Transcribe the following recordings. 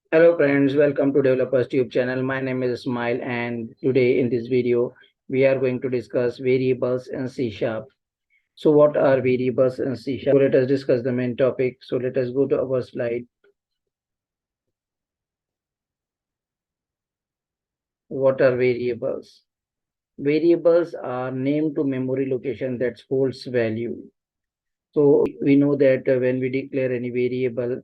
Hello friends, welcome to Developers Tube channel. My name is Smile and today in this video we are going to discuss variables in C Sharp. So what are variables in C Sharp? So let us discuss the main topic. So let us go to our slide. What are variables? Variables are named to memory location that holds value. So we know that when we declare any variable,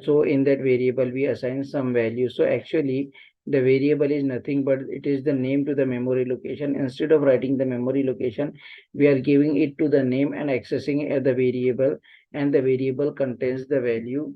so in that variable we assign some value. So actually the variable is nothing but it is the name to the memory location. Instead of writing the memory location, we are giving it to the name and accessing the variable, and the variable contains the value.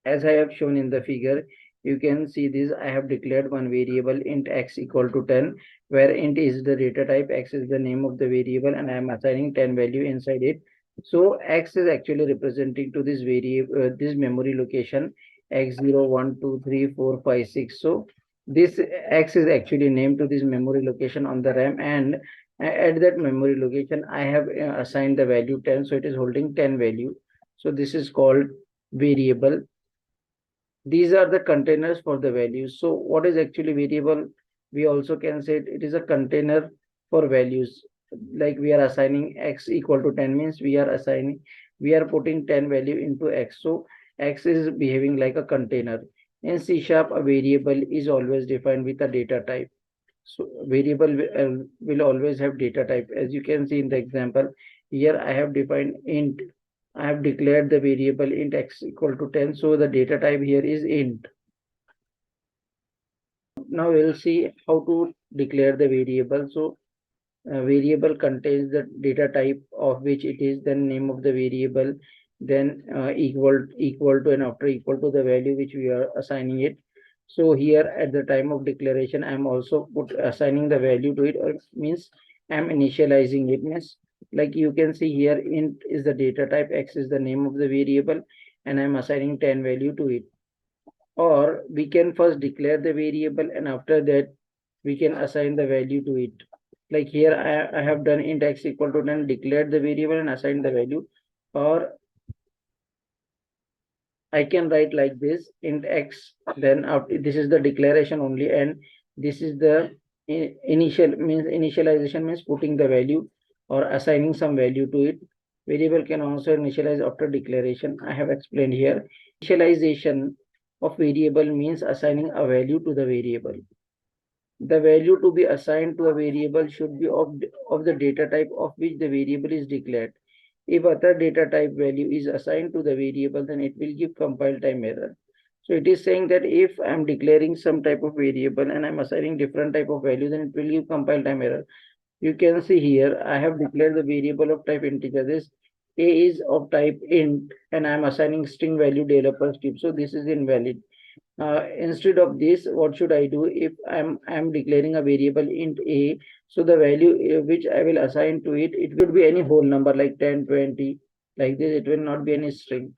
As I have shown in the figure, you can see this. I have declared one variable int x equal to 10, where int is the data type, x is the name of the variable, and I am assigning 10 value inside it. So x is actually representing to this variable, this memory location x0, 1, 2, 3, 4, 5, 6. So this x is actually named to this memory location on the RAM, and at that memory location I have assigned the value 10, so it is holding 10 value. So this is called variable. These are the containers for the values. So what is actually variable? We also can say it is a container for values. Like we are assigning x equal to 10 means we are putting 10 value into x. So x is behaving like a container. In C sharp, a variable is always defined with a data type. So variable will always have data type. As you can see in the example, here I have defined int. I have declared the variable int x equal to 10. So the data type here is int. Now we'll see how to declare the variable. So variable contains the data type of which it is, then name of the variable, then equal to, and after equal to the value which we are assigning it. So here at the time of declaration, I am also assigning the value to it, or means I am initializing it. Means like you can see here, int is the data type, x is the name of the variable, and I am assigning 10 value to it. Or we can first declare the variable, and after that we can assign the value to it. Like here I have done int x equal to 10, declared the variable and assigned the value. Or I can write like this, int x, then after this is the declaration only, and this is the initialization means putting the value or assigning some value to it. Variable can also initialize after declaration. I have explained here. Initialization of variable means assigning a value to the variable. The value to be assigned to a variable should be of the data type of which the variable is declared. If other data type value is assigned to the variable, then it will give compile time error. So it is saying that if I'm declaring some type of variable and I'm assigning different type of value, then it will give compile time error. You can see here, I have declared the variable of type integer. This a is of type int, and I'm assigning string value developer type. So this is invalid. Instead of this, what should I do? If I'm declaring a variable int a, so the value which I will assign to it, it would be any whole number like 10, 20, like this. It will not be any string.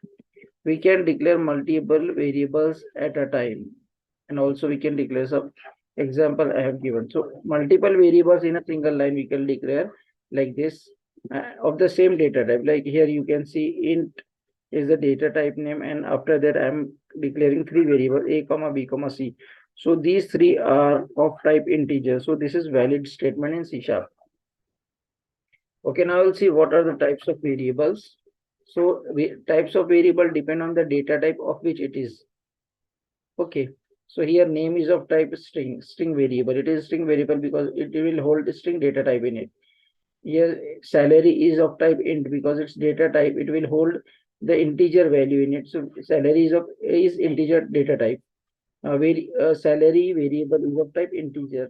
We can declare multiple variables at a time, and also we can declare some example I have given. So multiple variables in a single line we can declare like this, of the same data type. Like here you can see int is the data type name, and after that I'm declaring three variables a comma b comma c. So these three are of type integer. So this is valid statement in C sharp. Okay, now we'll see what are the types of variables. So types of variable depend on the data type of which it is. Okay, so here name is of type string variable. It is string variable because it will hold string data type in it. Here salary is of type int because it's data type. It will hold the integer value in it. So salary is integer data type. Salary variable is of type integer.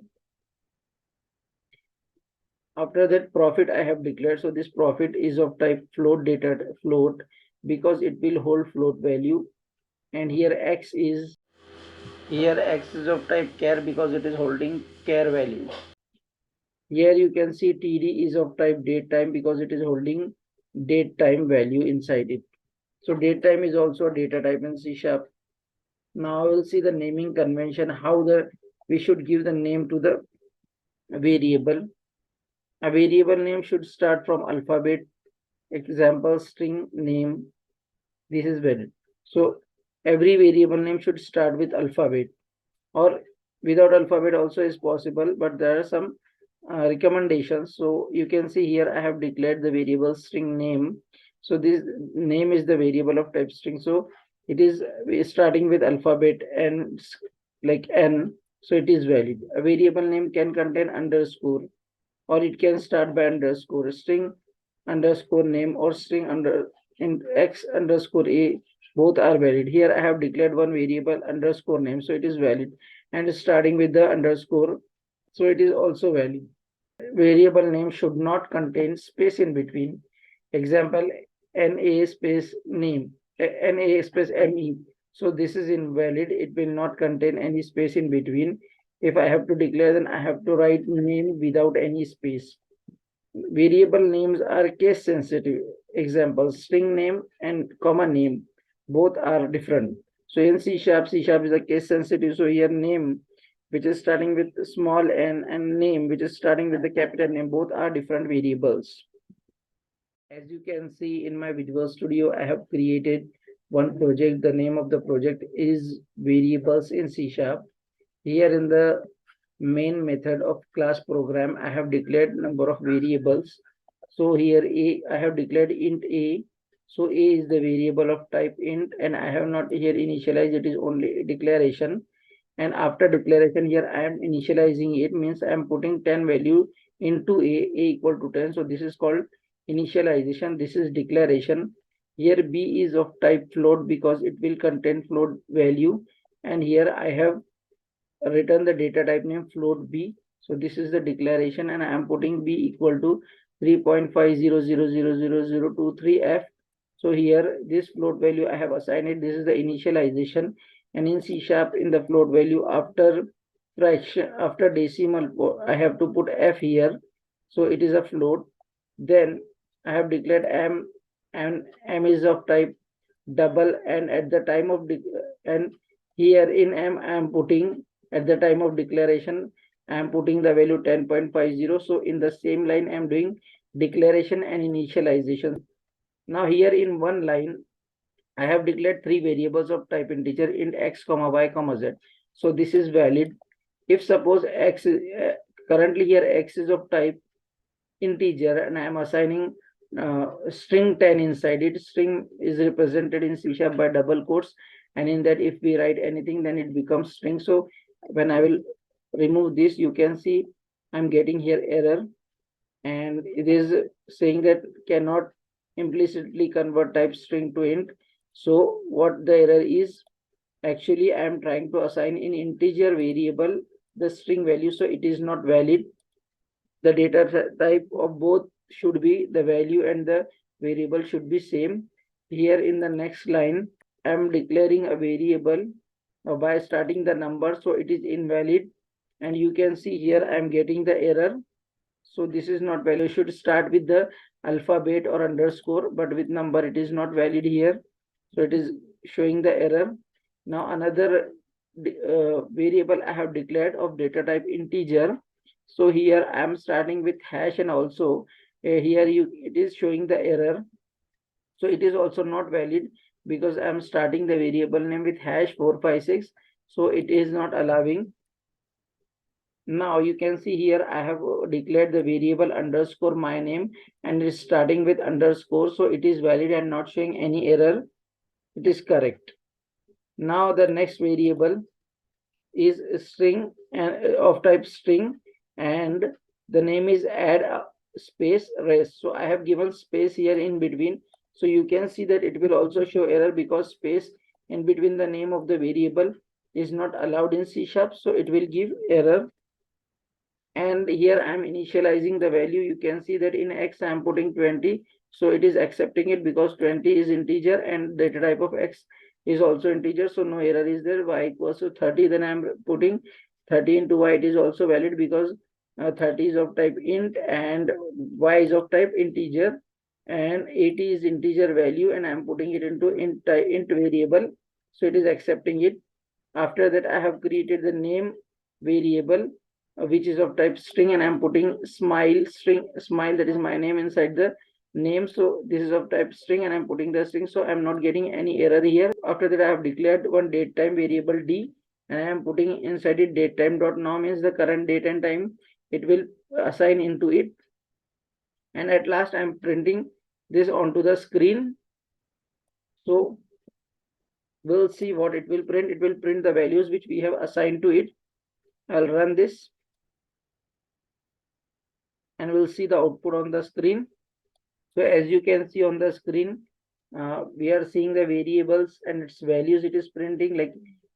After that, profit I have declared. So this profit is of type float because it will hold float value. And here x is of type char because it is holding char value. Here you can see TD is of type date time because it is holding date time value inside it. So date time is also a data type in C sharp. Now we'll see the naming convention, how we should give the name to the variable. A variable name should start from alphabet. Example string name. This is valid. So every variable name should start with alphabet, or without alphabet also is possible, but there are some recommendations. So you can see here I have declared the variable string name. So this name is the variable of type string, so it is starting with alphabet and like n, so it is valid. A variable name can contain underscore, or it can start by underscore. String underscore name or string under in x underscore a, both are valid. Here I have declared one variable underscore name, so it is valid, and starting with the underscore, so it is also valid. Variable name should not contain space in between. Example, na space name, na space me. So this is invalid. It will not contain any space in between. If I have to declare, then I have to write name without any space. Variable names are case sensitive. Example, string name and comma name, both are different. So in C sharp is a case sensitive. So here name, which is starting with small n, and name, which is starting with the capital name, both are different variables. As you can see in my Visual Studio, I have created one project. The name of the project is variables in C sharp. Here in the main method of class program, I have declared number of variables. So here I have declared int a. So a is the variable of type int, and I have not here initialized, it is only declaration. And after declaration, here I am initializing it, means I am putting 10 value into a equal to 10. So this is called initialization. This is declaration. Here b is of type float because it will contain float value, and here I have return the data type name float b. So this is the declaration, and I am putting b equal to 3.50000023f. So here this float value I have assigned it. This is the initialization, and in C sharp, in the float value after fraction, after decimal, I have to put f here. So it is a float. Then I have declared m, and m is of type double, and at the time of and here in m I am putting, at the time of declaration, I am putting the value 10.50. So in the same line I am doing declaration and initialization. Now here in one line I have declared three variables of type integer, int x comma y comma z. So this is valid. If suppose x is currently here x is of type integer, and I am assigning string 10 inside it. String is represented in C sharp by double quotes, and in that if we write anything, then it becomes string. So when I will remove this, you can see I'm getting here error, and it is saying that cannot implicitly convert type string to int. So what the error is, actually I am trying to assign in integer variable the string value, so it is not valid. The data type of both should be the value, and the variable should be same. Here in the next line, I am declaring a variable by starting the number, so it is invalid, and you can see here I am getting the error. So this is not valid. You should start with the alphabet or underscore, but with number it is not valid here, so it is showing the error. Now another variable I have declared of data type integer. So here I am starting with hash, and also here it is showing the error. So it is also not valid because I am starting the variable name with hash 456. So it is not allowing. Now you can see here I have declared the variable underscore my name, and it's starting with underscore. So it is valid and not showing any error. It is correct. Now the next variable is string and of type string, and the name is add space rest. So I have given space here in between. So you can see that it will also show error because space in between the name of the variable is not allowed in C sharp. So it will give error. And here I am initializing the value. You can see that in x I am putting 20. So it is accepting it because 20 is integer and data type of x is also integer. So no error is there. Y equals to 30. Then I am putting 30 into y. It is also valid because 30 is of type int and y is of type integer, and 80 is integer value, and I am putting it into int variable. So it is accepting it. After that I have created the name variable which is of type string, and I'm putting smile string, smile, that is my name, inside the name. So this is of type string and I'm putting the string, so I'm not getting any error here. After that, I have declared one date time variable d, and I am putting inside it date time dot now means the current date and time it will assign into it. And at last I'm printing this onto the screen. So we'll see what it will print. It will print the values which we have assigned to it. I'll run this and we'll see the output on the screen. So as you can see on the screen, we are seeing the variables and its values. It is printing like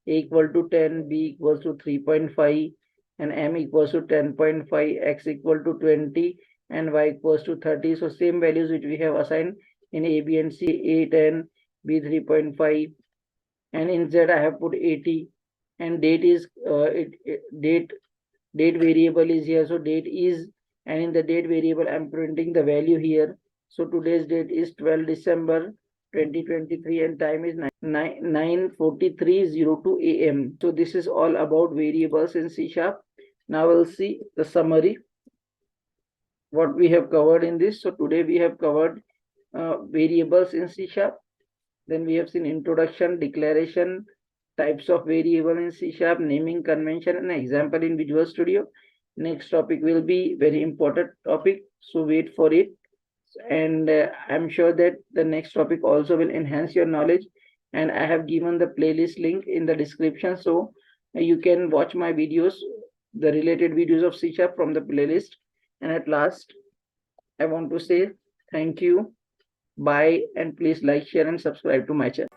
a equal to 10, b equals to 3.5, and m equals to 10.5, x equal to 20, and y equals to 30. So same values which we have assigned in a, b, and c, a 10, b 3.5, and in z I have put 80, and date is date variable is here. So date is, and in the date variable I'm printing the value here. So today's date is 12 December 2023 and time is 9:43:02 a.m. So this is all about variables in C#. Now we'll see the summary, what we have covered in this. So today we have covered variables in C#. Then we have seen introduction, declaration, types of variable in C#, naming convention, and example in Visual Studio. Next topic will be very important topic, so wait for it. And I'm sure that the next topic also will enhance your knowledge. And I have given the playlist link in the description, so you can watch my videos, the related videos of C# from the playlist. And at last, I want to say thank you, bye, and please like, share, and subscribe to my channel.